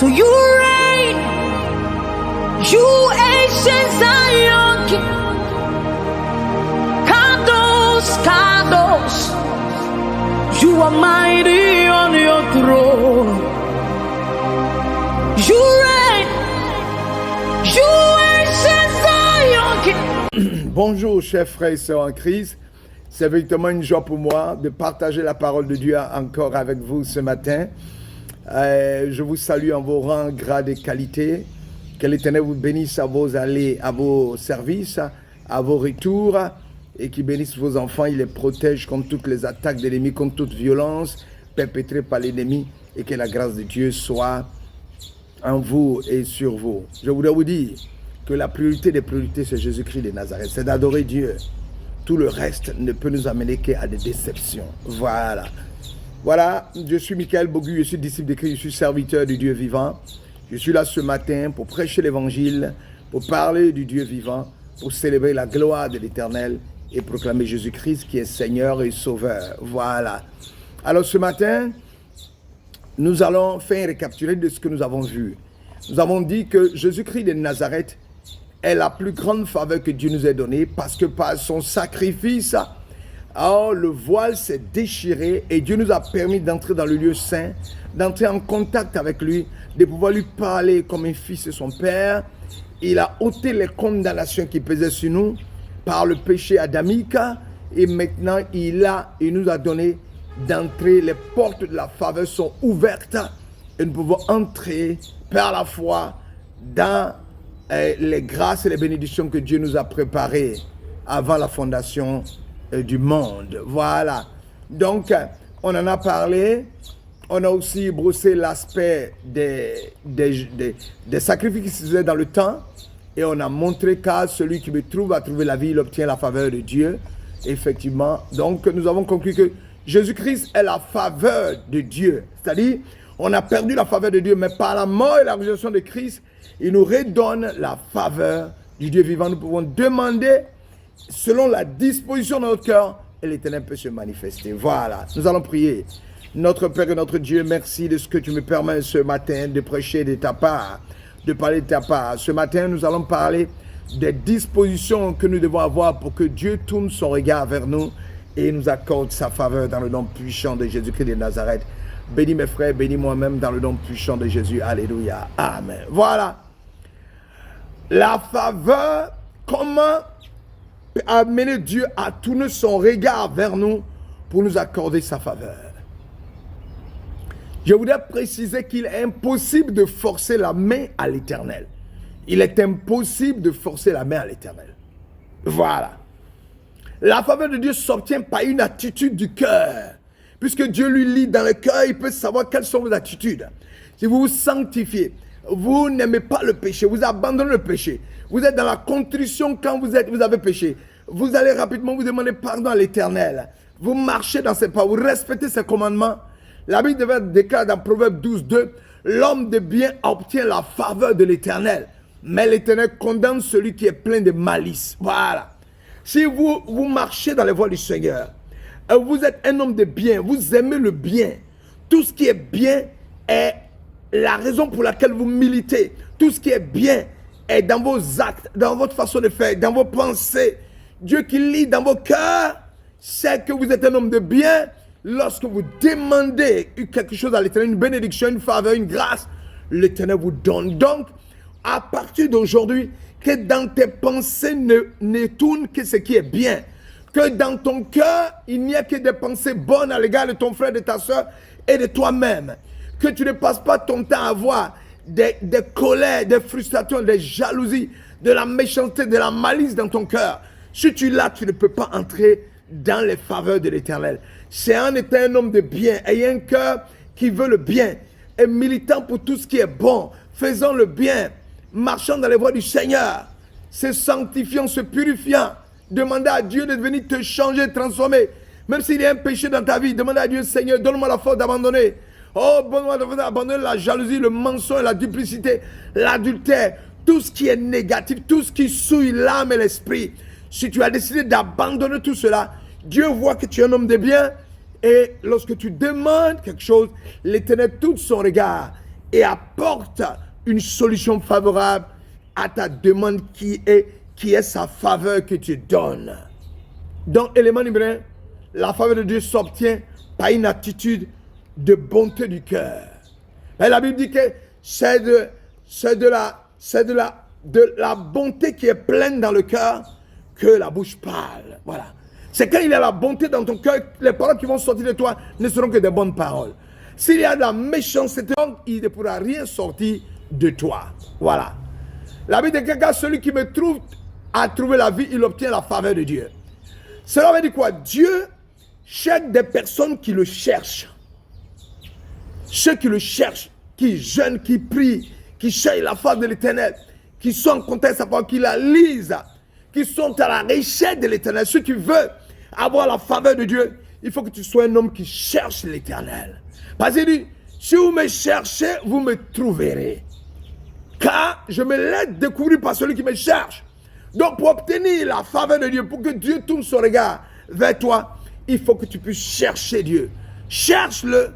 So you reign, you ancient Zion King. Kadosh, Kadosh, you are mighty on your throne. You reign, you ancient Zion King. Bonjour chers frères et sœurs en Christ, c'est véritablement une joie pour moi de partager la parole de Dieu encore avec vous ce matin. Je vous salue en vos rangs, grades et qualités. Que l'Éternel vous bénisse à vos allées, à vos services, à vos retours, et qu'il bénisse vos enfants, il les protège contre toutes les attaques de l'ennemi, contre toute violence perpétrée par l'ennemi, et que la grâce de Dieu soit en vous et sur vous. Je voudrais vous dire que la priorité des priorités, c'est Jésus-Christ de Nazareth, c'est d'adorer Dieu. Tout le reste ne peut nous amener qu'à des déceptions. Voilà, je suis Michael Bogu, je suis disciple de Christ, je suis serviteur du Dieu vivant. Je suis là ce matin pour prêcher l'évangile, pour parler du Dieu vivant, pour célébrer la gloire de l'Éternel et proclamer Jésus-Christ qui est Seigneur et Sauveur. Voilà. Alors ce matin, nous allons faire un récapitulé de ce que nous avons vu. Nous avons dit que Jésus-Christ de Nazareth est la plus grande faveur que Dieu nous ait donnée parce que par son sacrifice, le voile s'est déchiré et Dieu nous a permis d'entrer dans le lieu saint, d'entrer en contact avec lui, de pouvoir lui parler comme un fils et son père. Il a ôté les condamnations qui pesaient sur nous par le péché adamique et maintenant il nous a donné d'entrer. Les portes de la faveur sont ouvertes et nous pouvons entrer par la foi dans les grâces et les bénédictions que Dieu nous a préparées avant la fondation du monde. Voilà. Donc, on en a parlé. On a aussi brossé l'aspect des sacrifices qui se faisaient dans le temps. Et on a montré qu'à celui qui me trouve à trouver la vie, il obtient la faveur de Dieu. Effectivement. Donc, nous avons conclu que Jésus-Christ est la faveur de Dieu. C'est-à-dire, on a perdu la faveur de Dieu, mais par la mort et la résurrection de Christ, il nous redonne la faveur du Dieu vivant. Nous pouvons demander selon la disposition de notre cœur et l'Éternel peut se manifester. Voilà, nous allons prier. Notre Père et notre Dieu, merci de ce que tu me permets ce matin de prêcher de ta part, de parler de ta part. Ce matin, nous allons parler des dispositions que nous devons avoir pour que Dieu tourne son regard vers nous et nous accorde sa faveur dans le nom puissant de Jésus-Christ de Nazareth. Bénis mes frères, bénis moi-même dans le nom puissant de Jésus. Alléluia. Amen. Voilà. La faveur, comment amener Dieu à tourner son regard vers nous pour nous accorder sa faveur. Je voudrais préciser qu'il est impossible de forcer la main à l'Éternel. Il est impossible de forcer la main à l'Éternel. Voilà. La faveur de Dieu s'obtient par une attitude du cœur. Puisque Dieu lui lit dans le cœur, il peut savoir quelles sont vos attitudes. Si vous vous sanctifiez, vous n'aimez pas le péché, vous abandonnez le péché, vous êtes dans la contrition quand vous avez péché, vous allez rapidement vous demander pardon à l'Éternel. Vous marchez dans ses pas, vous respectez ses commandements. La Bible déclare dans Proverbe 12, 2, l'homme de bien obtient la faveur de l'Éternel, mais l'Éternel condamne celui qui est plein de malice. Voilà. Si vous marchez dans les voies du Seigneur, vous êtes un homme de bien, vous aimez le bien, tout ce qui est bien est la raison pour laquelle vous militez. Tout ce qui est bien est dans vos actes, dans votre façon de faire, dans vos pensées. Dieu qui lit dans vos cœurs, c'est que vous êtes un homme de bien. Lorsque vous demandez quelque chose à l'Éternel, une bénédiction, une faveur, une grâce, l'Éternel vous donne. Donc, à partir d'aujourd'hui, que dans tes pensées ne tourne que ce qui est bien. Que dans ton cœur, il n'y a que des pensées bonnes à l'égard de ton frère, de ta soeur et de toi-même. Que tu ne passes pas ton temps à avoir des colères, des frustrations, des jalousies, de la méchanceté, de la malice dans ton cœur. Si tu l'as, tu ne peux pas entrer dans les faveurs de l'Éternel. C'est en étant un homme de bien, ayant un cœur qui veut le bien, et militant pour tout ce qui est bon, faisant le bien, marchant dans les voies du Seigneur, se sanctifiant, se purifiant, demandez à Dieu de venir te changer, transformer. Même s'il y a un péché dans ta vie, demandez à Dieu, Seigneur, donne-moi la force d'abandonner. Oh, donne-moi la force d'abandonner la jalousie, le mensonge, la duplicité, l'adultère, tout ce qui est négatif, tout ce qui souille l'âme et l'esprit. Si tu as décidé d'abandonner tout cela, Dieu voit que tu es un homme de bien. Et lorsque tu demandes quelque chose, l'Éternel tourne son regard et apporte une solution favorable à ta demande qui est sa faveur que tu donnes. Donc, élément numéro 1, la faveur de Dieu s'obtient par une attitude de bonté du cœur. La Bible dit que c'est de la bonté qui est pleine dans le cœur que la bouche parle. Voilà. C'est quand il y a la bonté dans ton cœur, les paroles qui vont sortir de toi ne seront que des bonnes paroles. S'il y a de la méchanceté, il ne pourra rien sortir de toi. Voilà. La Bible dit que celui qui me trouve a trouvé la vie, il obtient la faveur de Dieu. Cela veut dire quoi? Dieu cherche des personnes qui le cherchent. Ceux qui le cherchent, qui jeûnent, qui prient, qui cherchent la face de l'Éternel, qui sont en contact avec sa parole, qui la lisent, qui sont à la recherche de l'Éternel. Ceux qui veulent avoir la faveur de Dieu, il faut que tu sois un homme qui cherche l'Éternel. Parce qu'il dit, si vous me cherchez, vous me trouverez. Car je me laisse découvrir par celui qui me cherche. Donc pour obtenir la faveur de Dieu, pour que Dieu tourne son regard vers toi, il faut que tu puisses chercher Dieu. Cherche-le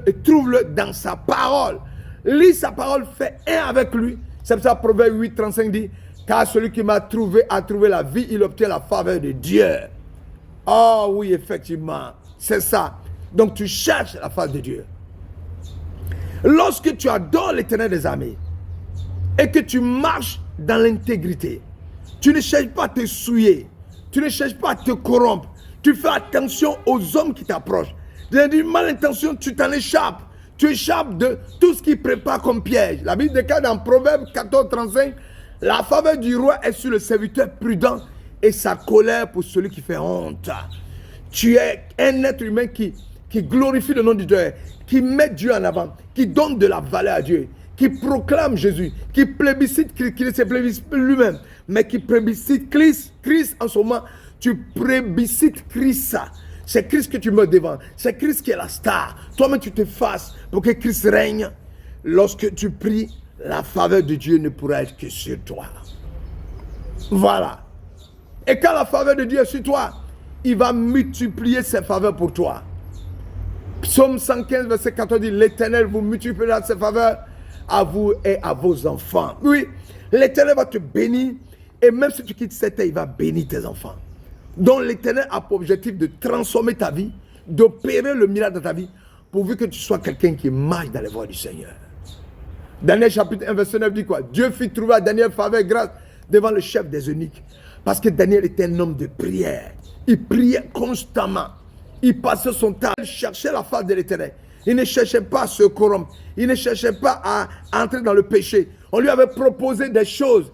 et trouve-le dans sa parole. Lis sa parole, fais un avec lui. C'est pour ça Proverbe 8, 35 dit, car celui qui m'a trouvé a trouvé la vie, il obtient la faveur de Dieu. Oh oui, effectivement, c'est ça. Donc tu cherches la face de Dieu. Lorsque tu adores l'Éternel des armées et que tu marches dans l'intégrité, tu ne cherches pas à te souiller, tu ne cherches pas à te corrompre, tu fais attention aux hommes qui t'approchent. D'une malintention, tu t'en échappes. Tu échappes de tout ce qui prépare comme piège. La Bible déclare dans Proverbe 14, 35, la faveur du roi est sur le serviteur prudent et sa colère pour celui qui fait honte. Tu es un être humain qui glorifie le nom de Dieu, qui met Dieu en avant, qui donne de la valeur à Dieu, qui proclame Jésus, qui plébiscite Christ, qui ne se plébiscite lui-même, mais qui plébiscite Christ en ce moment. Tu plébiscites Christ. C'est Christ que tu mets devant. C'est Christ qui est la star. Toi-même, tu t'effaces pour que Christ règne. Lorsque tu pries, la faveur de Dieu ne pourra être que sur toi. Voilà. Et quand la faveur de Dieu est sur toi, il va multiplier ses faveurs pour toi. Psaume 115, verset 14 dit, l'Éternel vous multipliera ses faveurs à vous et à vos enfants. Oui, l'Éternel va te bénir. Et même si tu quittes cette terre, il va bénir tes enfants. Donc l'Éternel a pour objectif de transformer ta vie, d'opérer le miracle dans ta vie, pourvu que tu sois quelqu'un qui marche dans les voies du Seigneur. Daniel chapitre 1 verset 9 dit quoi? Dieu fit trouver à Daniel faveur et grâce devant le chef des eunuques. Parce que Daniel était un homme de prière. Il priait constamment. Il passait son temps à chercher la face de l'Éternel. Il ne cherchait pas à se corrompre. Il ne cherchait pas à entrer dans le péché. On lui avait proposé des choses,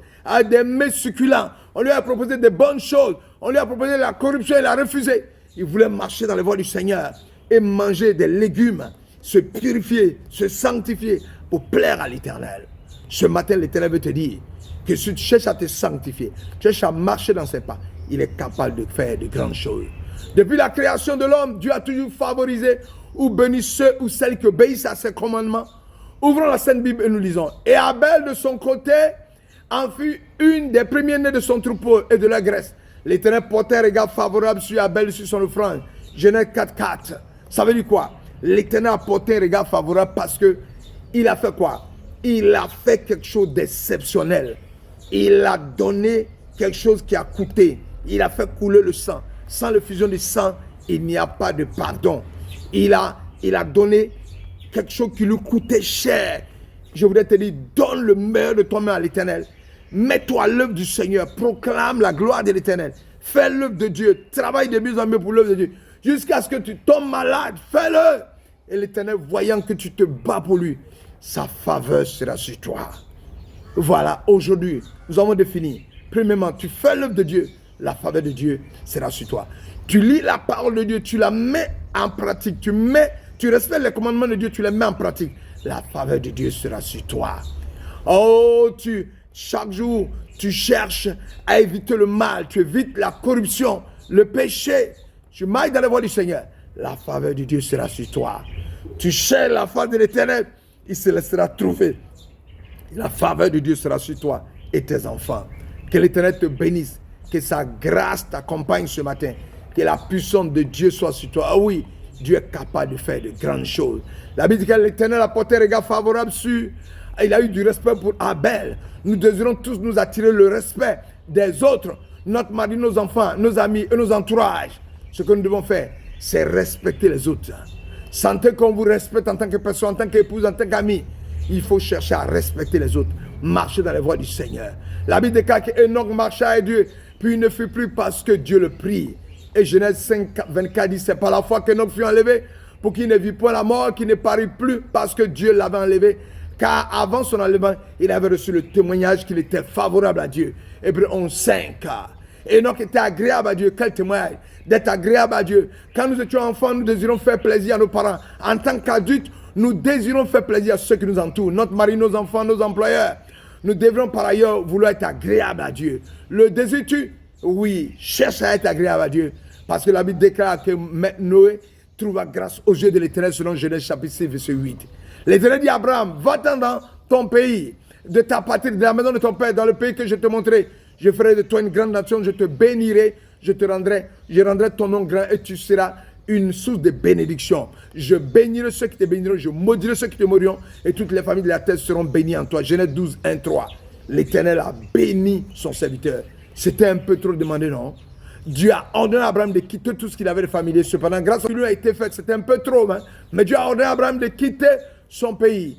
des mets succulents. On lui a proposé des bonnes choses. On lui a proposé la corruption, il a refusé. Il voulait marcher dans les voies du Seigneur et manger des légumes, se purifier, se sanctifier pour plaire à l'Éternel. Ce matin, l'Éternel veut te dire que si tu cherches à te sanctifier, tu cherches à marcher dans ses pas, il est capable de faire de grandes choses. Depuis la création de l'homme, Dieu a toujours favorisé ou béni ceux ou celles qui obéissent à ses commandements. Ouvrons la Sainte Bible et nous lisons. Et Abel, de son côté, en fut une des premiers-nés de son troupeau et de la graisse. L'Éternel portait un regard favorable sur Abel, sur son offrande. Genèse 4:4. Ça veut dire quoi? L'Éternel a porté un regard favorable parce que il a fait quoi? Il a fait quelque chose d'exceptionnel. Il a donné quelque chose qui a coûté. Il a fait couler le sang. Sans l'effusion du sang, il n'y a pas de pardon. Il a donné quelque chose qui lui coûtait cher. Je voudrais te dire, donne le meilleur de toi-même à l'Éternel. Mets-toi à l'œuvre du Seigneur. Proclame la gloire de l'Éternel. Fais l'œuvre de Dieu. Travaille de mieux en mieux pour l'œuvre de Dieu. Jusqu'à ce que tu tombes malade. Fais-le. Et l'Éternel, voyant que tu te bats pour lui, sa faveur sera sur toi. Voilà, aujourd'hui, nous avons défini. Premièrement, tu fais l'œuvre de Dieu. La faveur de Dieu sera sur toi. Tu lis la parole de Dieu. Tu la mets en pratique. Tu respectes les commandements de Dieu. Tu les mets en pratique. La faveur de Dieu sera sur toi. Oh, chaque jour, tu cherches à éviter le mal, tu évites la corruption, le péché. Tu marches dans la voie du Seigneur. La faveur de Dieu sera sur toi. Tu cherches la face de l'Éternel, il se laissera trouver. La faveur de Dieu sera sur toi et tes enfants. Que l'Éternel te bénisse, que sa grâce t'accompagne ce matin. Que la puissance de Dieu soit sur toi. Ah oui, Dieu est capable de faire de grandes choses. La Bible dit que l'Éternel a porté un regard favorable sur... Il a eu du respect pour Abel. Nous désirons tous nous attirer le respect des autres, notre mari, nos enfants, nos amis et nos entourages. Ce que nous devons faire, c'est respecter les autres. Sentez qu'on vous respecte en tant que personne, en tant qu'épouse, en tant qu'ami. Il faut chercher à respecter les autres. Marcher dans les voies du Seigneur. La Bible déclare qu'Enoch marcha avec Dieu, puis il ne fut plus parce que Dieu le prie. Et Genèse 5, 24 dit, c'est par la foi qu'Enoch fut enlevé, pour qu'il ne vit point la mort, qu'il ne parut plus parce que Dieu l'avait enlevé. Car avant son enlèvement, il avait reçu le témoignage qu'il était favorable à Dieu. Hébreux 11, 5. Enoch était agréable à Dieu. Quel témoignage d'être agréable à Dieu. Quand nous étions enfants, nous désirons faire plaisir à nos parents. En tant qu'adultes, nous désirons faire plaisir à ceux qui nous entourent. Notre mari, nos enfants, nos employeurs. Nous devrons par ailleurs vouloir être agréable à Dieu. Le désires-tu? Oui, cherche à être agréable à Dieu. Parce que la Bible déclare que Noé trouva grâce aux yeux de l'Éternel selon Genèse chapitre 6, verset 8. L'Éternel dit à Abraham, va-t'en dans ton pays, de ta patrie, de la maison de ton père, dans le pays que je te montrerai. Je ferai de toi une grande nation, je te bénirai, je rendrai ton nom grand et tu seras une source de bénédiction. Je bénirai ceux qui te béniront, je maudirai ceux qui te maudiront et toutes les familles de la terre seront bénies en toi. Genèse 12, 1, 3. L'Éternel a béni son serviteur. C'était un peu trop demandé, non? Dieu a ordonné à Abraham de quitter tout ce qu'il avait de familier. Cependant, grâce à lui a été fait, c'était un peu trop, hein? Mais Dieu a ordonné à Abraham de quitter son pays.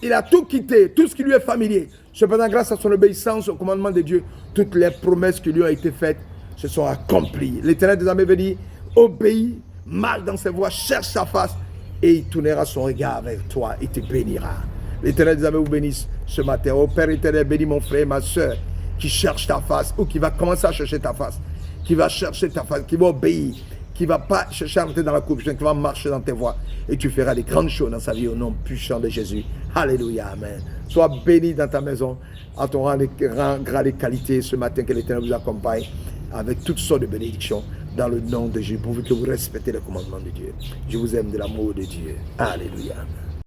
Il a tout quitté, tout ce qui lui est familier. Cependant, grâce à son obéissance au commandement de Dieu, toutes les promesses qui lui ont été faites se sont accomplies. L'Éternel des armées veut dire, obéis, marche dans ses voies, cherche sa face, et il tournera son regard vers toi et te bénira. L'Éternel des armées vous bénisse ce matin. Ô Père éternel, bénis mon frère et ma soeur qui cherche ta face ou qui va commencer à chercher ta face, qui va chercher ta face, qui va obéir, qui ne va pas chercher à entrer dans la corruption, qui va marcher dans tes voies. Et tu feras des grandes choses dans sa vie au nom puissant de Jésus. Alléluia, amen. Sois béni dans ta maison, à ton rang, grade et qualité ce matin, que l'Éternel vous accompagne avec toutes sortes de bénédictions dans le nom de Jésus, pourvu que vous respectez les commandements de Dieu. Je vous aime de l'amour de Dieu. Alléluia.